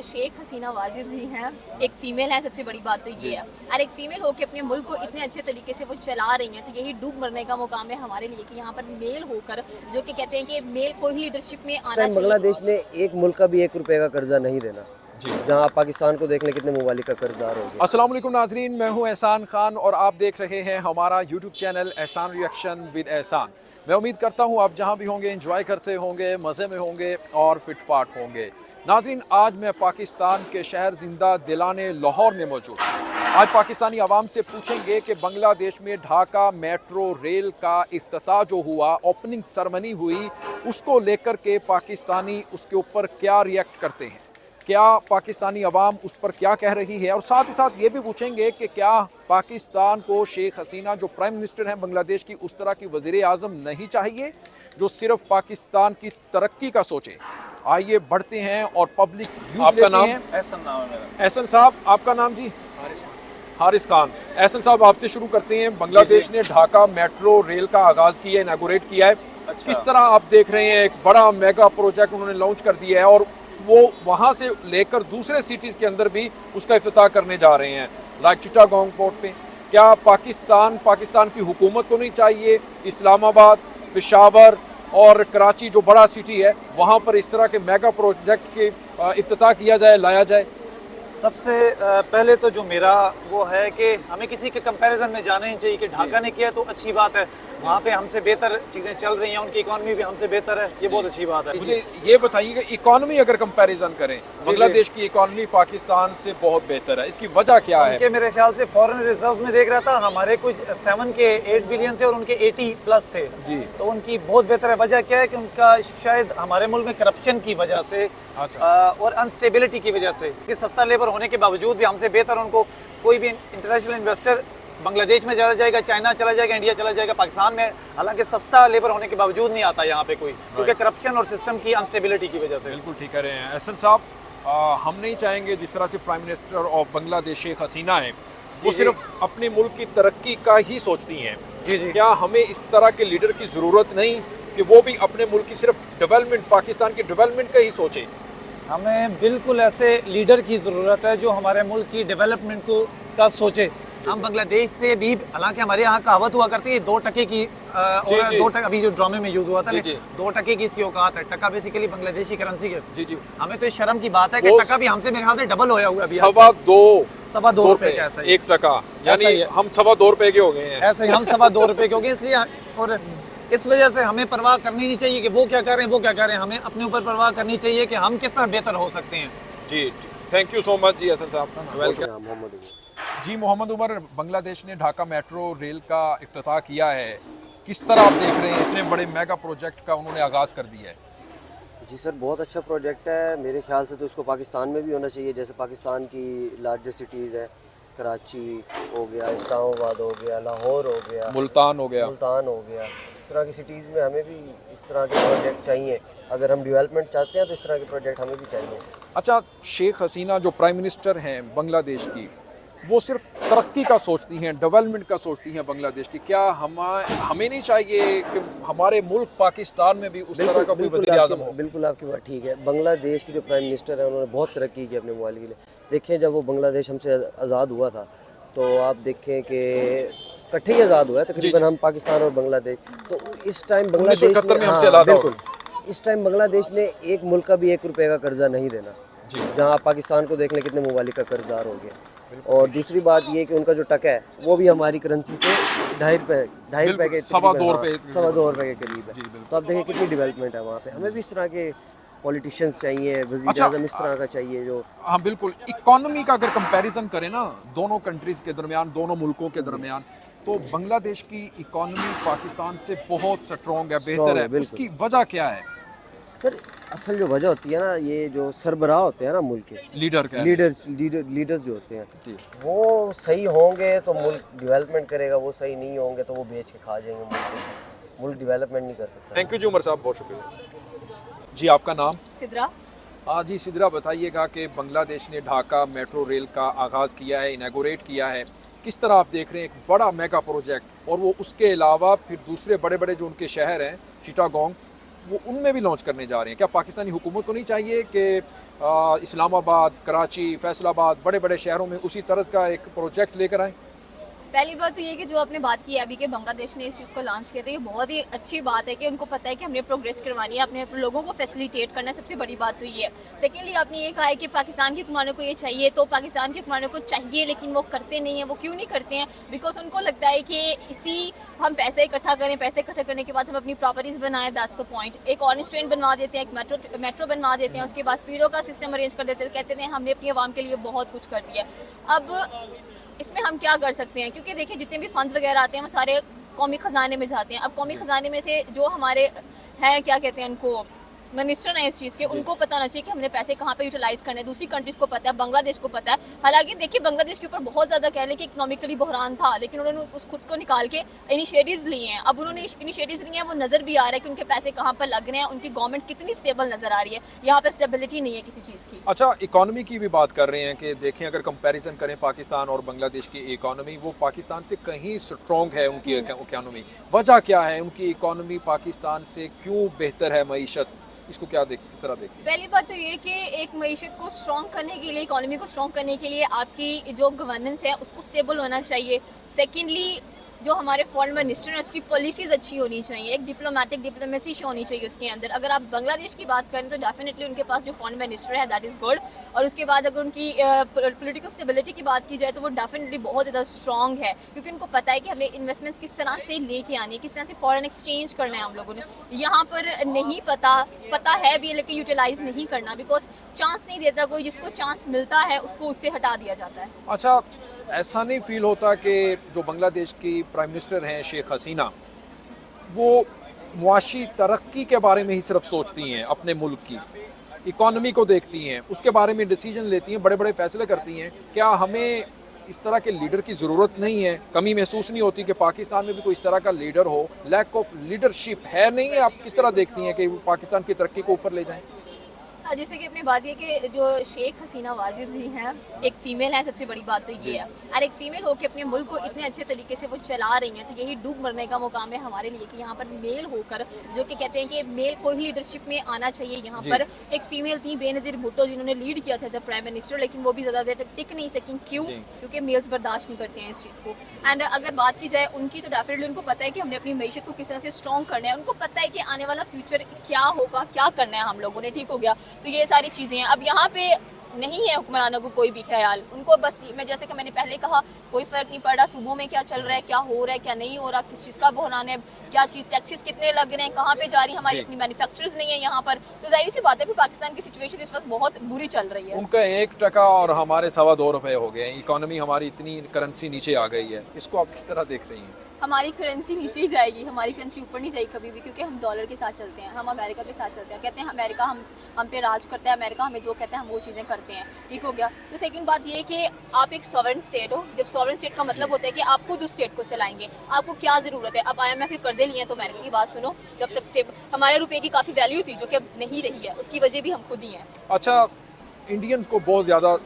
शेख हसीना वाजिद जी हैं, एक फ़ीमेल है। सबसे बड़ी बात तो ये है, और एक फ़ीमेल होकर अपने मुल्क को इतने अच्छे तरीके से वो चला रही हैं, तो यही डूब मरने का मुकाम है हमारे लिए कि यहाँ पर मेल होकर, जो कि कहते हैं कि मेल को ही लीडरशिप में इस आना टाइम चाहिए। बांग्लादेश ने एक मुल्क का भी 1 रुपए का कर्जा नहीं देना। जी। जहां आप पाकिस्तान को देख लें कितने ममालिक का कर्जदार हो गया। अस्सलाम वालेकुम नाजरीन, मैं हूं एहसान खान और आप देख रहे हैं हमारा यूट्यूब चैनल एहसान रिएक्शन विद एहसान। मैं उम्मीद करता हूं आप जहां भी होंगे एंजॉय करते होंगे, मज़े में होंगे और फिटफाट होंगे। नाजरीन, आज मैं पाकिस्तान के शहर जिंदा दिलाने लाहौर में मौजूद हूं। आज पाकिस्तानी आवाम से पूछेंगे कि बांग्लादेश में ढाका मेट्रो रेल का इफ्तिताह जो हुआ, ओपनिंग सेरेमनी हुई, उसको लेकर के पाकिस्तानी उसके ऊपर क्या रिएक्ट करते हैं, क्या पाकिस्तानी अवाम उस पर क्या कह रही है, और साथ ही साथ ये भी पूछेंगे कि क्या पाकिस्तान को शेख हसीना जो प्राइम मिनिस्टर हैं बांग्लादेश की, उस तरह की वज़ीर आज़म नहीं चाहिए जो सिर्फ पाकिस्तान की तरक्की का सोचे। आइए बढ़ते हैं और पब्लिक व्यूज आपका नाम? एहसन नाम है मेरा। एहसन साहब, आपका नाम जी? हारिस खान। एहसन साहब, आपसे शुरू करते हैं। बांग्लादेश ने ढाका मेट्रो रेल का आगाज़ किया है, इनॉग्रेट किया है। अच्छा। किस तरह आप देख रहे हैं? एक बड़ा मेगा प्रोजेक्ट उन्होंने लॉन्च कर दिया है और वो वहाँ से लेकर दूसरे सिटीज़ के अंदर भी उसका इफ्तिताह करने जा रहे हैं, लाइक चिटागोंग पोर्ट पे। क्या पाकिस्तान की हुकूमत को नहीं चाहिए इस्लामाबाद, पेशावर और कराची जो बड़ा सिटी है, वहाँ पर इस तरह के मेगा प्रोजेक्ट के इफ्तिताह किया जाए, लाया जाए? सबसे पहले तो जो मेरा वो है कि हमें किसी के कंपैरिजन में जाना ही चाहिए कि ढाका ने किया तो अच्छी बात है, वहाँ पे हमसे बेहतर चीज़ें चल रही हैं, उनकी इकॉनमी भी हमसे बेहतर है, ये बहुत अच्छी बात है। मुझे ये बताइए कि इकॉनमी अगर कंपैरिजन करें, बांग्लादेश की इकॉनमी पाकिस्तान से बहुत बेहतर है, इसकी वजह क्या है? उनके मेरे ख्याल से फॉरेन रिजर्व्स में देख रहा था, हमारे कुछ 7 के 8 बिलियन थे और उनके 80 प्लस थे जी। तो उनकी बहुत बेहतर है। वजह क्या है कि उनका शायद हमारे मुल्क में करप्शन की वजह से और अनस्टेबिलिटी की वजह से कि सस्ता लेबर होने के बावजूद भी हमसे बेहतर उनको कोई भी इंटरनेशनल इन्वेस्टर बांग्लादेश में चला जाएगा, चाइना चला जाएगा, इंडिया चला जाएगा, पाकिस्तान में हालांकि सस्ता लेबर होने के बावजूद नहीं आता यहाँ पे कोई, क्योंकि करप्शन और सिस्टम की अनस्टेबिलिटी की वजह से। बिल्कुल ठीक कह रहे हैं एहसन साहब। हम नहीं चाहेंगे जिस तरह से prime minister of Bangladesh Sheikh Hasina है, वो सिर्फ अपने मुल्क की तरक्की का ही सोचती हैं। क्या हमें इस तरह के लीडर की ज़रूरत नहीं कि वो भी अपने मुल्क की सिर्फ डेवलपमेंट, पाकिस्तान की डेवलपमेंट का ही सोचे? हमें बिल्कुल ऐसे लीडर की ज़रूरत है जो हमारे मुल्क की डेवलपमेंट को का सोचे। हम बांग्लादेश से भी, हालांकि हमारे यहाँ कहावत हुआ करती है 2 टके की और 2 टका अभी जो ड्रामे में यूज हुआ था, 2 टके की इसकी औकात है। टका बेसिकली बांग्लादेशी करेंसी है। जी। हमें तो इस शर्म की बात है कि टका भी हमसे मेरे ख्याल से डबल होया हुआ अभी। 2.25 रुपए का ऐसा ही। 1 टका, यानी हम 2.25 रुपए के हो गए हैं। ऐसे ही हम 2.25 रुपए के हो गए, इसलिए और इस वजह से हमें परवाह करनी नहीं चाहिए कि वो क्या कर रहे हैं, वो क्या कर रहे हैं। हमें अपने ऊपर परवाह करनी चाहिए कि हम किस तरह बेहतर हो सकते हैं। जी, थैंक यू सो मच जी हसन साहब। मोहम्मद उमर। जी मोहम्मद उमर, बांग्लादेश ने ढाका मेट्रो रेल का इफ्तिताह किया है, किस तरह आप देख रहे हैं? इतने बड़े मेगा प्रोजेक्ट का उन्होंने आगाज़ कर दिया है। जी सर, बहुत अच्छा प्रोजेक्ट है। मेरे ख्याल से तो इसको पाकिस्तान में भी होना चाहिए। जैसे पाकिस्तान की लार्जेस्ट सिटीज़ है, कराची हो गया, इस्लामाबाद हो गया, लाहौर हो गया, मुल्तान हो गया। इस तरह की सिटीज़ में हमें भी इस तरह के प्रोजेक्ट चाहिए। अगर हम डेवलपमेंट चाहते हैं तो इस तरह के प्रोजेक्ट हमें भी चाहिए। अच्छा, शेख हसीना जो प्राइम मिनिस्टर हैं बांग्लादेश की, वो सिर्फ तरक्की का सोचती हैं, डेवलपमेंट का सोचती हैं बांग्लादेश की। क्या हमें नहीं चाहिए कि हमारे मुल्क पाकिस्तान में भी उस तरह का कोई वज़ीर आज़म हो? बिल्कुल आपकी बात ठीक है। बांग्लादेश की जो प्राइम मिनिस्टर है उन्होंने बहुत तरक्की की अपने ममालिक के लिए। देखें, जब वो बांग्लादेश हमसे आज़ाद हुआ था तो आप देखें कि इकट्ठे ही आज़ाद हुआ है तकरीबन, हम पाकिस्तान और बांग्लादेश। तो इस टाइम बांग्लादेश में हमसे अलग, बिल्कुल इस टाइम बांग्लादेश ने एक मुल्क का भी 1 रुपए का कर्जा नहीं देना। जहाँ आप पाकिस्तान को देख लें कितने ममालिक का कर्जदार हो गया। और दूसरी बात ये कि उनका जो टका है वो भी हमारी करेंसी से 2.5 रुपए के 2.25 रुपए के करीब है। तो आप देखिए कितनी डेवलपमेंट है वहाँ पे। हमें भी इस तरह के पॉलिटिशियंस चाहिए, वज़ीर आज़म इस तरह का चाहिए जो। हाँ बिल्कुल। इकोनॉमी का अगर कंपैरिजन करें ना दोनों कंट्रीज़ के दरमियान, दोनों मुल्कों के दरमियान, तो बांग्लादेश की इकोनॉमी पाकिस्तान से बहुत स्ट्रॉन्ग है, बेहतर है। उसकी वजह क्या है सर? असल जो वजह होती है ना, ये जो सरबराह होते हैं ना मुल्क के, लीडर्स जो होते हैं, वो सही होंगे तो मुल्क डेवलपमेंट करेगा, वो सही नहीं होंगे तो वो बेच के खा जाएंगे मुल्क डेवलपमेंट नहीं कर सकता। थैंक यू जी उमर साहब, बहुत शुक्रिया जी। आपका नाम? सिद्रा। हाँ जी सिद्रा, बताइएगा कि बांग्लादेश ने ढाका मेट्रो रेल का आगाज़ किया है, इनॉग्रेट किया है, किस तरह आप देख रहे हैं? एक बड़ा मेगा प्रोजेक्ट, और वो उसके अलावा फिर दूसरे बड़े बड़े जो उनके शहर हैं, चिटागोंग, वो उनमें भी लॉन्च करने जा रहे हैं। क्या पाकिस्तानी हुकूमत को नहीं चाहिए कि इस्लामाबाद, कराची, फैसलाबाद, बड़े बड़े शहरों में उसी तरह का एक प्रोजेक्ट लेकर आएँ? पहली बात तो ये कि जो आपने बात की है अभी कि बांग्लादेश ने इस चीज़ को लॉन्च किया था, ये बहुत ही अच्छी बात है कि उनको पता है कि हमने प्रोग्रेस करवानी है, अपने लोगों को फैसिलिटेट करना है। सबसे बड़ी बात तो ये है। सेकेंडली आपने ये कहा है कि पाकिस्तान के हुक्मरानों को ये चाहिए, तो पाकिस्तान के हुक्मरानों को चाहिए लेकिन वो करते नहीं हैं। वो क्यों नहीं करते हैं? बिकॉज उनको लगता है कि हम पैसे इकट्ठा करें, पैसे इकट्ठा करने के बाद हम अपनी प्रॉपर्टीज़ बनाएं, दैट्स द पॉइंट। एक ऑरेंज ट्रेन बनवा देते हैं, एक मेट्रो बनवा देते हैं, उसके बाद स्पीडो का सिस्टम अरेंज कर देते हैं, कहते हैं हमने अपनी आवाम के लिए बहुत कुछ कर दिया। अब इसमें हम क्या कर सकते हैं? क्योंकि देखिए जितने भी फंड्स वगैरह आते हैं वो सारे कौमी ख़जाने में जाते हैं। अब कौमी ख़जाने में से जो हमारे हैं, क्या कहते हैं उनको, मिनिस्टर हैं इस चीज़ के, उनको पता होना चाहिए कि हमने पैसे कहाँ पे यूटिलाइज करने हैं। दूसरी कंट्रीज़ को पता है, बांग्लादेश को पता है। हालांकि देखिए बांग्लादेश के ऊपर बहुत ज़्यादा कह लें कि इकोनॉमिकली बहरान था, लेकिन उन्होंने उस खुद को निकाल के इनिशिएटिव्स लिए हैं। अब उन्होंने इनिशिएटिव्स लिए हैं, वो नज़र भी आ रहा है कि उनके पैसे कहाँ पर लग रहे हैं, उनकी गवर्नमेंट कितनी स्टेबल नज़र आ रही है। यहाँ पर स्टेबिलिटी नहीं है किसी चीज़ की। अच्छा, इकॉनमी की भी बात कर रहे हैं कि देखें अगर कंपैरिजन करें पाकिस्तान और बांग्लादेश की इकॉनमी, वो पाकिस्तान से कहीं स्ट्रॉन्ग है उनकी इकॉनमी। वजह क्या है? उनकी इकॉनमी पाकिस्तान से क्यों बेहतर है मईशत? इसको किस तरह देखती हैं? पहली बात तो ये कि एक मईशत को स्ट्रॉन्ग करने के लिए, इकोनॉमी को स्ट्रॉन्ग करने के लिए आपकी जो गवर्नेंस है उसको स्टेबल होना चाहिए। सेकेंडली जो हमारे फॉरेन मिनिस्टर हैं उसकी पॉलिसीज़ अच्छी होनी चाहिए, एक डिप्लोमेसी होनी चाहिए उसके अंदर। अगर आप बांग्लादेश की बात करें तो डेफिनेटली उनके पास जो फॉरेन मिनिस्टर है दैट इज़ गुड, और उसके बाद अगर उनकी पॉलिटिकल स्टेबिलिटी की बात की जाए तो वो डेफिनेटली बहुत ज़्यादा स्ट्रॉन्ग है, क्योंकि उनको पता है कि हमें इन्वेस्टमेंट्स किस तरह से लेके आनी है, किस तरह से फॉरेन एक्सचेंज करना है हम लोगों ने। यहाँ पर नहीं पता है भी लेकिन यूटिलाइज़ नहीं करना, बिकॉज चांस नहीं देता कोई, जिसको चांस मिलता है उसको उससे हटा दिया जाता है। अच्छा, ऐसा नहीं फील होता कि जो बांग्लादेश की प्राइम मिनिस्टर हैं शेख हसीना, वो मुआशी तरक्की के बारे में ही सिर्फ सोचती हैं, अपने मुल्क की इकॉनमी को देखती हैं, उसके बारे में डिसीजन लेती हैं, बड़े बड़े फैसले करती हैं? क्या हमें इस तरह के लीडर की ज़रूरत नहीं है? कमी महसूस नहीं होती कि पाकिस्तान में भी कोई इस तरह का लीडर हो? लैक ऑफ लीडरशिप है नहीं है? आप किस तरह देखती हैं कि वो पाकिस्तान की तरक्की को ऊपर ले जाएं? जैसे कि अपनी बात ये कि जो शेख हसीना वाजिद जी हैं, एक फ़ीमेल है, सबसे बड़ी बात तो ये है। और एक फ़ीमेल होकर अपने मुल्क को इतने अच्छे तरीके से वो चला रही हैं, तो यही डूब मरने का मुकाम है हमारे लिए कि यहाँ पर मेल होकर, जो कि कहते हैं कि मेल को ही लीडरशिप में आना चाहिए। यहाँ पर एक फ़ीमेल थी बेनज़ीर भुट्टो, जिन्होंने लीड किया था एज अ प्राइम मिनिस्टर, लेकिन वो भी ज़्यादा देर तक टिक नहीं सकी। क्यों? क्योंकि मेल्स बर्दाश्त नहीं करते हैं इस चीज़ को। एंड अगर बात की जाए उनकी, तो डेफिनेटली उनको पता है कि हमने अपनी मीशत को किस तरह से स्ट्रॉन्ग करना है। उनको पता है कि आने वाला फ्यूचर क्या होगा, क्या करना है हम लोगों ने, ठीक हो गया। तो ये सारी चीज़ें हैं। अब यहाँ पे नहीं है हुक्मरानों को कोई भी ख्याल, उनको बस मैं जैसे कि मैंने पहले कहा, कोई फ़र्क नहीं पड़ रहा सूबों में क्या चल रहा है, क्या हो रहा है, क्या नहीं हो रहा, किस चीज़ का बहरान है, क्या चीज़, टैक्सेस कितने लग रहे हैं, कहाँ पे जा रही है, हमारी अपनी मैन्युफैक्चरर्स नहीं है यहाँ पर। तो जाहिर सी बात है फिर पाकिस्तान की सिचुएशन इस वक्त बहुत बुरी चल रही है। उनका 1 टका और हमारे 2.25 रुपये हो गए हैं, इकॉनमी हमारी इतनी करेंसी नीचे आ गई है, इसको आप किस तरह देख रही हैं? हमारी करेंसी नीचे ही जाएगी, हमारी करेंसी ऊपर नहीं जाएगी कभी भी, क्योंकि हम डॉलर के साथ चलते हैं, हम अमेरिका के साथ चलते हैं। कहते हैं अमेरिका हम पे राज करता है, अमेरिका हमें जो कहता है हम वो चीज़ें करते हैं, ठीक हो गया। तो सेकंड बात ये है कि आप एक सॉवरेन स्टेट हो। जब सॉवरेन स्टेट का मतलब होता है कि आप खुद उस स्टेट को चलाएंगे, आपको क्या ज़रूरत है। अब IMF के कर्जे लिए हैं, तो अमेरिका की बात सुनो, जब तक स्टेट हमारे रुपये की काफ़ी वैल्यू थी, जो कि अब नहीं रही है, उसकी वजह भी हम खुद ही हैं। अच्छा, इंडियंस को बहुत ज़्यादा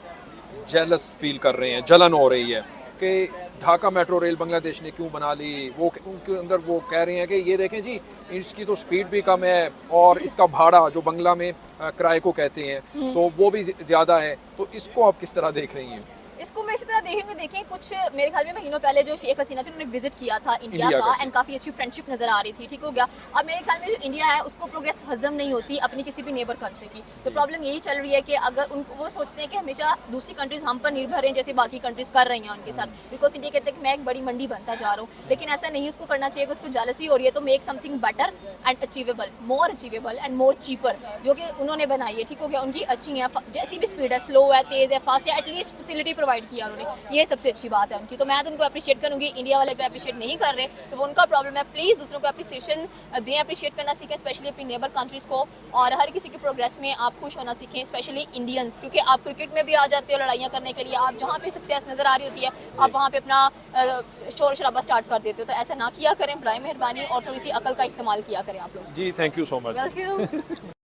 जेलस फील कर रहे हैं, जलन हो रही है कि ढाका मेट्रो रेल बांग्लादेश ने क्यों बना ली। वो उनके अंदर वो कह रहे हैं कि ये देखें जी, इसकी तो स्पीड भी कम है और इसका भाड़ा जो बंगला में किराए को कहते हैं तो वो भी ज़्यादा है। तो इसको आप किस तरह देख रही हैं? इसको मैं इसी तरह देखेंगे, देखें कुछ मेरे ख्याल में महीनों पहले जो शेख हसीना थी उन्होंने विजिट किया था इंडिया का, एंड काफ़ी अच्छी फ्रेंडशिप नज़र आ रही थी, ठीक हो गया। अब मेरे ख्याल में जो इंडिया है उसको प्रोग्रेस हजम नहीं होती अपनी किसी भी नेबर कंट्री की। तो प्रॉब्लम यही चल रही है कि अगर उनको वो सोचते हैं कि हमेशा दूसरी कंट्रीज़ हम पर निर्भर हैं, जैसे बाकी कंट्रीज़ कर रही हैं उनके साथ, बिकॉज इंडिया कहते हैं कि मैं एक बड़ी मंडी बनता जा रहा हूँ, लेकिन ऐसा नहीं उसको करना चाहिए। अगर उसको जेलसी हो रही है तो make something better and achievable, more achievable and more cheaper, जो कि उन्होंने बनाई है, ठीक हो गया। उनकी अच्छी है, जैसी भी स्पीड है, स्लो है, तेज़ है, फास्ट है, एटलीस्ट फैसिलिटी प्रोवाइड किया उन्होंने, ये सबसे अच्छी बात है उनकी। तो मैं तो उनको अप्रिशिएट करूँगी। इंडिया वाले अगर अप्रिशिएट नहीं कर रहे तो वो उनका प्रॉब्लम है। प्लीज़ दूसरों को अप्रिसिएशन दें, अप्रिशिएट करना सीखें, स्पेशली अपनी नेबर कंट्रीज़ को, और हर किसी की प्रोग्रेस में आप खुश होना सीखें, स्पेशली इंडियंस, क्योंकि आप क्रिकेट में भी आ जाते हो लड़ाइयाँ करने के लिए। आप जहाँ पे सक्सेस नज़र आ रही होती है आप वहाँ पे अपना शोर शराबा स्टार्ट कर देते हो। तो ऐसा ना किया करें, बराए मेहरबानी, और थोड़ी सी अकल का इस्तेमाल किया करें आप लोग। जी, thank you so much. Welcome.